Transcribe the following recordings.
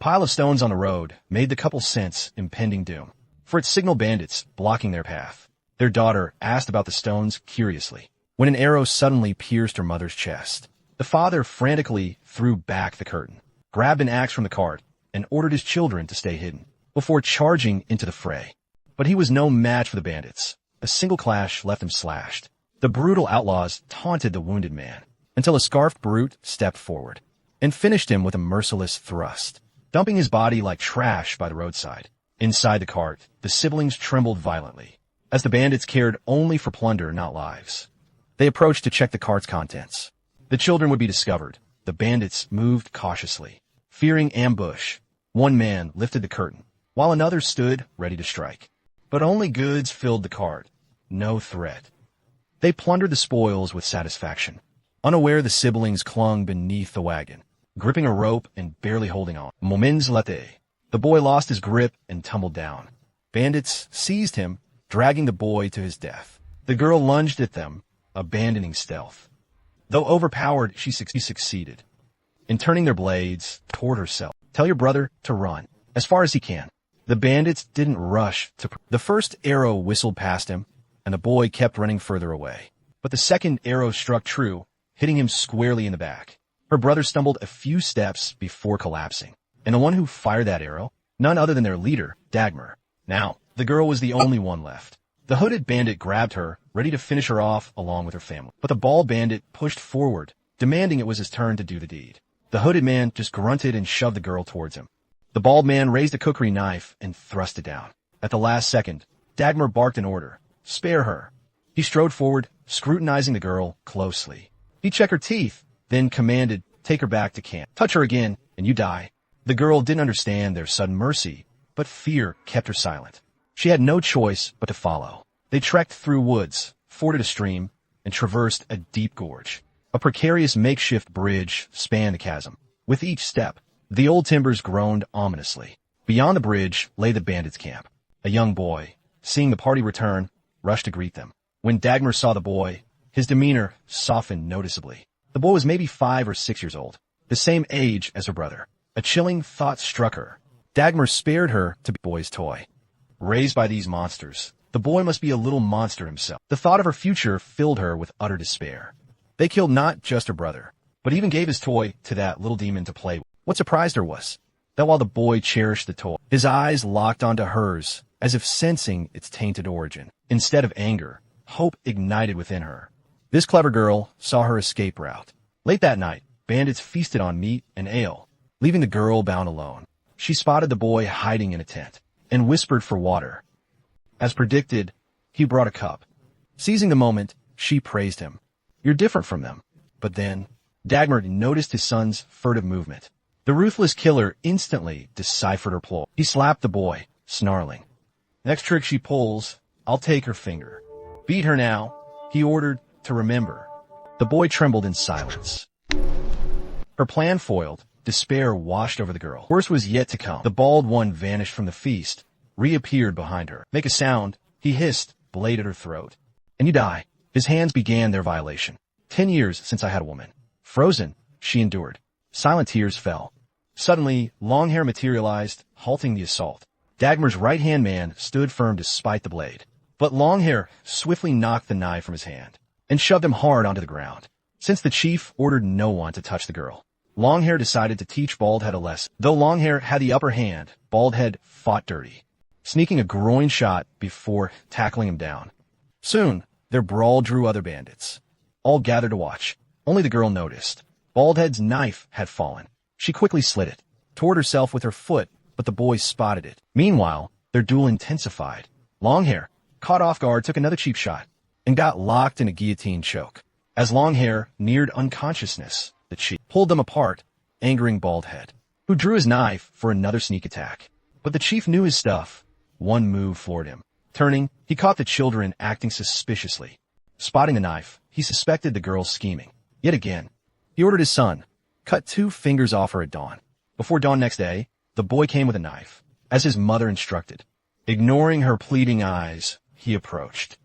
pile of stones on the road made the couple sense impending doom, for it signaled bandits blocking their path. Their daughter asked about the stones curiously, when an arrow suddenly pierced her mother's chest. The father frantically threw back the curtain, grabbed an axe from the cart, and ordered his children to stay hidden, before charging into the fray. But he was no match for the bandits. A single clash left him slashed. The brutal outlaws taunted the wounded man, until a scarfed brute stepped forward, and finished him with a merciless thrust, dumping his body like trash by the roadside. Inside the cart, the siblings trembled violently, as the bandits cared only for plunder, not lives. They approached to check the cart's contents. The children would be discovered. The bandits moved cautiously, fearing ambush. One man lifted the curtain, while another stood ready to strike. But only goods filled the cart, no threat. They plundered the spoils with satisfaction. Unaware, the siblings clung beneath the wagon, gripping a rope and barely holding on. Moments later, the boy lost his grip and tumbled down. Bandits seized him, dragging the boy to his death. The girl lunged at them, abandoning stealth. Though overpowered, she succeeded in turning their blades toward herself. Tell your brother to run, as far as he can. The bandits didn't rush to... The first arrow whistled past him, and the boy kept running further away. But the second arrow struck true, hitting him squarely in the back. Her brother stumbled a few steps before collapsing, and the one who fired that arrow, none other than their leader, Dagmar. Now, the girl was the only one left. The hooded bandit grabbed her, ready to finish her off along with her family. But the bald bandit pushed forward, demanding it was his turn to do the deed. The hooded man just grunted and shoved the girl towards him. The bald man raised a cookery knife and thrust it down. At the last second, Dagmar barked an order. Spare her. He strode forward, scrutinizing the girl closely. He checked her teeth, then commanded, take her back to camp. Touch her again, and you die. The girl didn't understand their sudden mercy, but fear kept her silent. She had no choice but to follow. They trekked through woods, forded a stream, and traversed a deep gorge. A precarious makeshift bridge spanned the chasm. With each step, the old timbers groaned ominously. Beyond the bridge lay the bandits' camp. A young boy, seeing the party return, rushed to greet them. When Dagmar saw the boy, his demeanor softened noticeably. The boy was maybe 5 or 6 years old, the same age as her brother. A chilling thought struck her. Dagmar spared her to be the boy's toy. Raised by these monsters, the boy must be a little monster himself. The thought of her future filled her with utter despair. They killed not just her brother, but even gave his toy to that little demon to play with. What surprised her was that while the boy cherished the toy, his eyes locked onto hers as if sensing its tainted origin. Instead of anger, hope ignited within her. This clever girl saw her escape route. Late that night, bandits feasted on meat and ale, leaving the girl bound alone. She spotted the boy hiding in a tent and whispered for water. As predicted, he brought a cup. Seizing the moment, she praised him. You're different from them. But then, Dagmar noticed his son's furtive movement. The ruthless killer instantly deciphered her ploy. He slapped the boy, snarling. Next trick she pulls, I'll take her finger. Beat her now, he ordered, to remember. The boy trembled in silence. Her plan foiled, despair washed over the girl. Worse was yet to come. The bald one vanished from the feast, reappeared behind her. Make a sound, he hissed, blade at her throat. And you die. His hands began their violation. 10 years since I had a woman. Frozen, she endured. Silent tears fell. Suddenly, Longhair materialized, halting the assault. Dagmar's right-hand man stood firm despite the blade. But Longhair swiftly knocked the knife from his hand and shoved him hard onto the ground. Since the chief ordered no one to touch the girl, Longhair decided to teach Baldhead a lesson. Though Longhair had the upper hand, Baldhead fought dirty, sneaking a groin shot before tackling him down. Soon, their brawl drew other bandits. All gathered to watch. Only the girl noticed. Baldhead's knife had fallen. She quickly slid it toward herself with her foot, but the boy spotted it. Meanwhile, their duel intensified. Longhair, caught off guard, took another cheap shot and got locked in a guillotine choke. As Longhair neared unconsciousness, the chief pulled them apart, angering Baldhead, who drew his knife for another sneak attack. But the chief knew his stuff. One move floored him. Turning, he caught the children acting suspiciously. Spotting the knife, he suspected the girl's scheming. Yet again, he ordered his son, cut 2 fingers off her at dawn. Before dawn next day, the boy came with a knife, as his mother instructed. Ignoring her pleading eyes, he approached.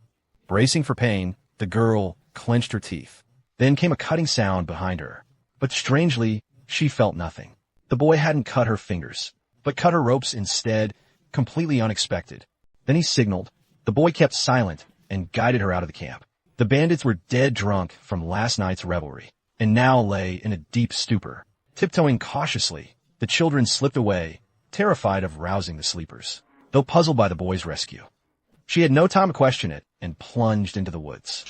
Bracing for pain, the girl clenched her teeth. Then came a cutting sound behind her. But strangely, she felt nothing. The boy hadn't cut her fingers, but cut her ropes instead, completely unexpected. Then he signaled. The boy kept silent and guided her out of the camp. The bandits were dead drunk from last night's revelry, and now lay in a deep stupor. Tiptoeing cautiously, the children slipped away, terrified of rousing the sleepers, though puzzled by the boy's rescue. She had no time to question it and plunged into the woods.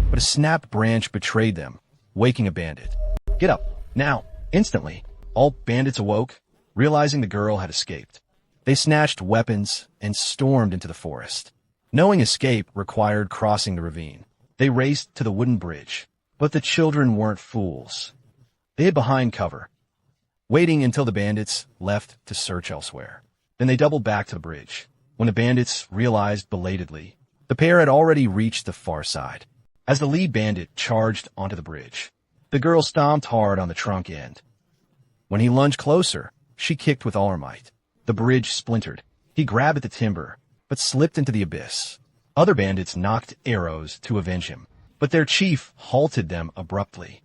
But a snapped branch betrayed them, waking a bandit. "Get up, now!" Instantly, all bandits awoke, realizing the girl had escaped. They snatched weapons and stormed into the forest. Knowing escape required crossing the ravine, they raced to the wooden bridge. But the children weren't fools. They hid behind cover, waiting until the bandits left to search elsewhere. Then they doubled back to the bridge. When the bandits realized belatedly, the pair had already reached the far side. As the lead bandit charged onto the bridge, the girl stomped hard on the trunk end. When he lunged closer, she kicked with all her might. The bridge splintered. He grabbed at the timber, but slipped into the abyss. Other bandits knocked arrows to avenge him, but their chief halted them abruptly.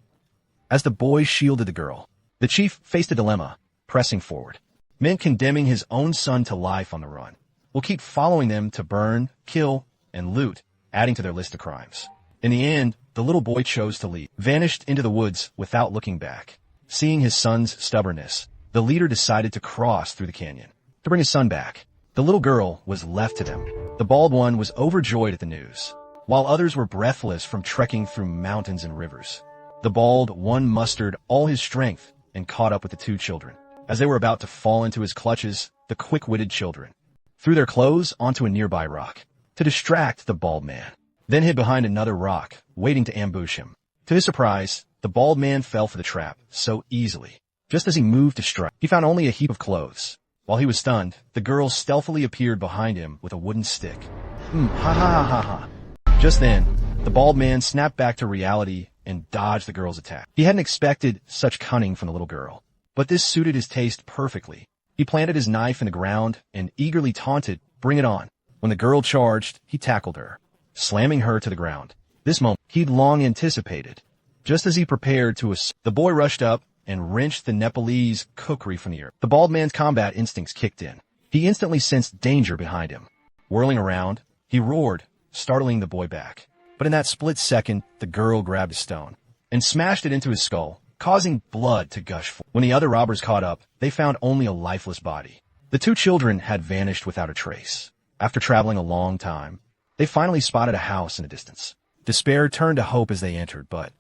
As the boy shielded the girl, the chief faced a dilemma, pressing forward. Men condemning his own son to life on the run will keep following them to burn, kill, and loot, adding to their list of crimes. In the end, the little boy chose to leave, vanished into the woods without looking back. Seeing his son's stubbornness, the leader decided to cross through the canyon to bring his son back. The little girl was left to them. The bald one was overjoyed at the news, while others were breathless from trekking through mountains and rivers. The bald one mustered all his strength and caught up with the two children. As they were about to fall into his clutches, the quick-witted children threw their clothes onto a nearby rock to distract the bald man, then hid behind another rock, waiting to ambush him. To his surprise, the bald man fell for the trap so easily. Just as he moved to strike, he found only a heap of clothes. While he was stunned, the girl stealthily appeared behind him with a wooden stick. Ha ha ha ha ha. Just then, the bald man snapped back to reality and dodged the girl's attack. He hadn't expected such cunning from the little girl, but this suited his taste perfectly. He planted his knife in the ground and eagerly taunted, "Bring it on." When the girl charged, he tackled her, slamming her to the ground. This moment he'd long anticipated. Just as he prepared to the boy rushed up and wrenched the Nepalese kukri from the earth. The bald man's combat instincts kicked in. He instantly sensed danger behind him. Whirling around, he roared, startling the boy back. But in that split second, the girl grabbed a stone and smashed it into his skull, causing blood to gush forth. When the other robbers caught up, they found only a lifeless body. The two children had vanished without a trace. After traveling a long time, they finally spotted a house in the distance. Despair turned to hope as they entered, but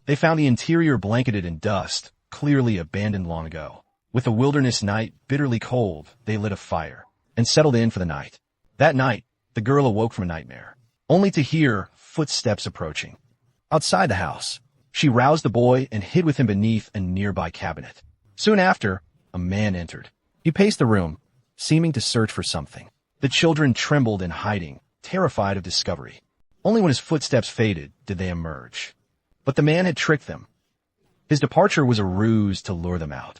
they found the interior blanketed in dust, clearly abandoned long ago. With the wilderness night bitterly cold, they lit a fire and settled in for the night. That night, the girl awoke from a nightmare, only to hear footsteps approaching. Outside the house, she roused the boy and hid with him beneath a nearby cabinet. Soon after, a man entered. He paced the room, seeming to search for something. The children trembled in hiding, terrified of discovery. Only when his footsteps faded did they emerge. But the man had tricked them. His departure was a ruse to lure them out.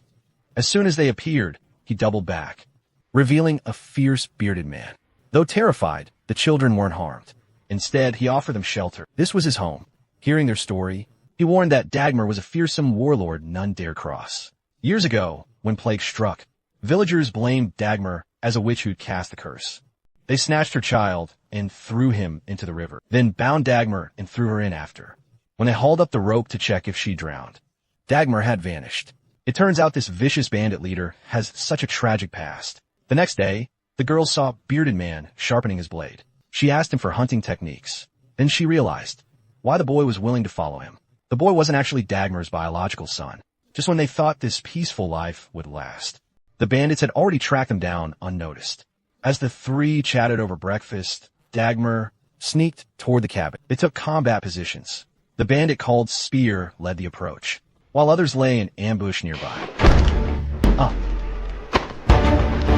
As soon as they appeared, he doubled back, revealing a fierce bearded man. Though terrified, the children weren't harmed. Instead, he offered them shelter. This was his home. Hearing their story, he warned that Dagmar was a fearsome warlord none dare cross. Years ago, when plague struck, villagers blamed Dagmar as a witch who'd cast the curse. They snatched her child and threw him into the river, then bound Dagmar and threw her in after. When they hauled up the rope to check if she drowned, Dagmar had vanished. It turns out this vicious bandit leader has such a tragic past. The next day, the girl saw Bearded Man sharpening his blade. She asked him for hunting techniques. Then she realized why the boy was willing to follow him. The boy wasn't actually Dagmar's biological son, just when they thought this peaceful life would last. The bandits had already tracked them down unnoticed. As the three chatted over breakfast, Dagmar sneaked toward the cabin. They took combat positions. The bandit called Spear led the approach, while others lay in ambush nearby.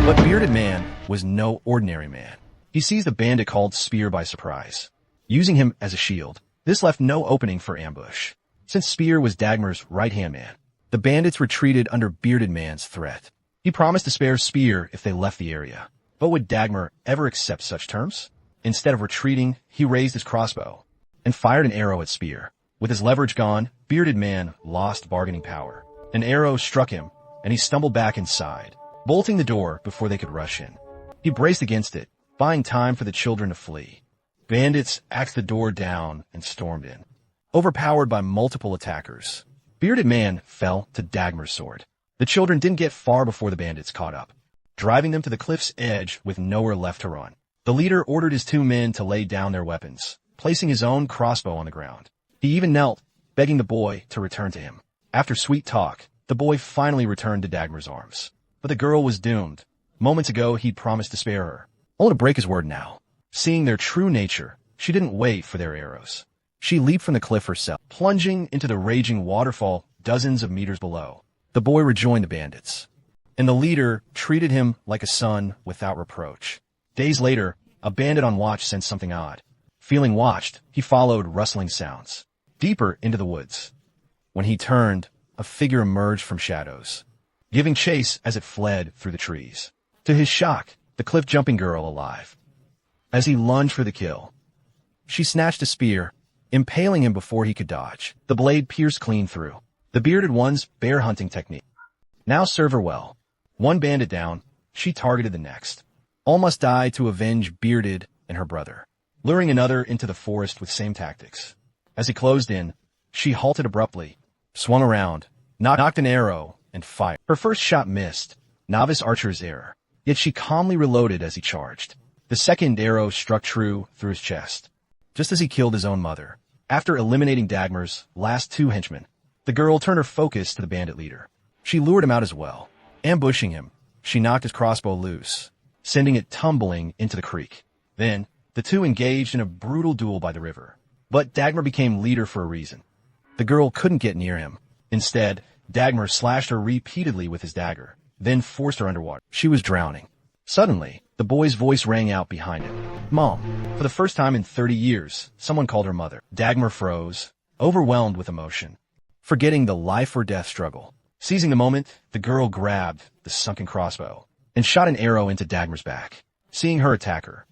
But Bearded Man was no ordinary man. He seized the bandit called Spear by surprise, using him as a shield. This left no opening for ambush. Since Spear was Dagmar's right-hand man, the bandits retreated under Bearded Man's threat. He promised to spare Spear if they left the area. But would Dagmar ever accept such terms? Instead of retreating, he raised his crossbow and fired an arrow at Spear. With his leverage gone, Bearded Man lost bargaining power An arrow struck him, and he stumbled back inside, bolting the door before they could rush in. He braced against it, buying time for the children to flee. Bandits axed the door down and stormed in. Overpowered by multiple attackers, Bearded Man fell to Dagmar's sword. The children didn't get far before the bandits caught up, driving them to the cliff's edge with nowhere left to run. The leader ordered his 2 men to lay down their weapons, placing his own crossbow on the ground. He even knelt, begging the boy to return to him. After sweet talk, the boy finally returned to Dagmar's arms. But the girl was doomed. Moments ago, he'd promised to spare her, only to break his word now. Seeing their true nature, she didn't wait for their arrows. She leaped from the cliff herself, plunging into the raging waterfall dozens of meters below. The boy rejoined the bandits, and the leader treated him like a son without reproach. Days later, a bandit on watch sensed something odd. Feeling watched, he followed rustling sounds, deeper into the woods. When he turned, a figure emerged from shadows, giving chase as it fled through the trees. To his shock, the cliff-jumping girl alive. As he lunged for the kill, she snatched a spear, impaling him before he could dodge. The blade pierced clean through. The bearded one's bear hunting technique now served her well. One bandit down, she targeted the next. All must die to avenge Bearded and her brother, luring another into the forest with same tactics. As he closed in, she halted abruptly, swung around, knocked an arrow, and fired. Her first shot missed, novice archer's error, yet she calmly reloaded as he charged. The second arrow struck true through his chest, just as he killed his own mother. After eliminating Dagmar's last 2 henchmen, the girl turned her focus to the bandit leader. She lured him out as well. Ambushing him, she knocked his crossbow loose, sending it tumbling into the creek. Then, the 2 engaged in a brutal duel by the river. But Dagmar became leader for a reason. The girl couldn't get near him. Instead, Dagmar slashed her repeatedly with his dagger, then forced her underwater. She was drowning. Suddenly, the boy's voice rang out behind him. "Mom." For the first time in 30 years, someone called her mother. Dagmar froze, overwhelmed with emotion, forgetting the life-or-death struggle. Seizing the moment, the girl grabbed the sunken crossbow and shot an arrow into Dagmar's back. Seeing her attacker,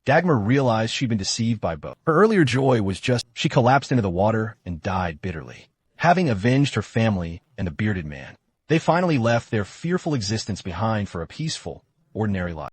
Dagmar realized she'd been deceived by both. Her earlier joy was just she collapsed into the water and died bitterly. Having avenged her family and the bearded man, they finally left their fearful existence behind for a peaceful, ordinary life.